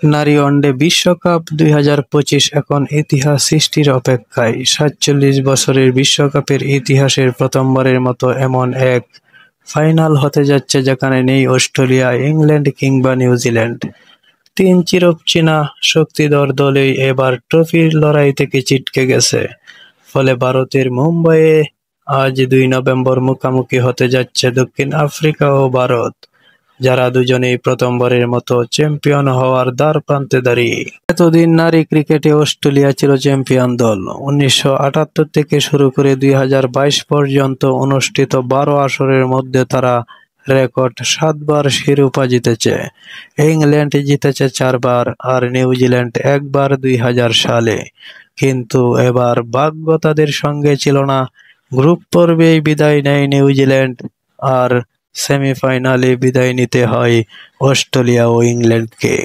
নারী ওয়ানডে বিশ্বকাপ 2025 এখন ইতিহাস সৃষ্টির অপেক্ষায়। 47 বছরের বিশ্বকাপের ইতিহাসের প্রথমবারের মতো এমন এক ফাইনাল হতে যাচ্ছে যেখানে নেই অস্ট্রেলিয়া, ইংল্যান্ড কিংবা নিউজিল্যান্ড। তিন চিরচেনা শক্তিধর দলই এবার ট্রফির লড়াই থেকে ছিটকে গেছে। ফলে ভারতের মুম্বাইয়ে আজ 2 নভেম্বর মুখোমুখি হতে যাচ্ছে দক্ষিণ আফ্রিকা ও ভারত, যারা দুজনেই প্রথমবারের মতো চ্যাম্পিয়ন হওয়ার দ্বারপ্রান্তে দাঁড়িয়ে। এতদিন নারী ক্রিকেটে অস্ট্রেলিয়া ছিল চ্যাম্পিয়ন দল। 1978 থেকে শুরু করে 2022 পর্যন্ত অনুষ্ঠিত 12 আসরের মধ্যে তারা রেকর্ড 7 বার শিরোপা জিতেছে। ইংল্যান্ড জিতেছে 4 বার আর নিউজিল্যান্ড একবার 2000 সালে। কিন্তু এবার ভাগ্য তাদের সঙ্গে ছিল না। গ্রুপ পর্বেই বিদায় নেয় নিউজিল্যান্ড আর সেমিফাইনালে বিদায় নিতে হয় অস্ট্রেলিয়া ও ইংল্যান্ডকে।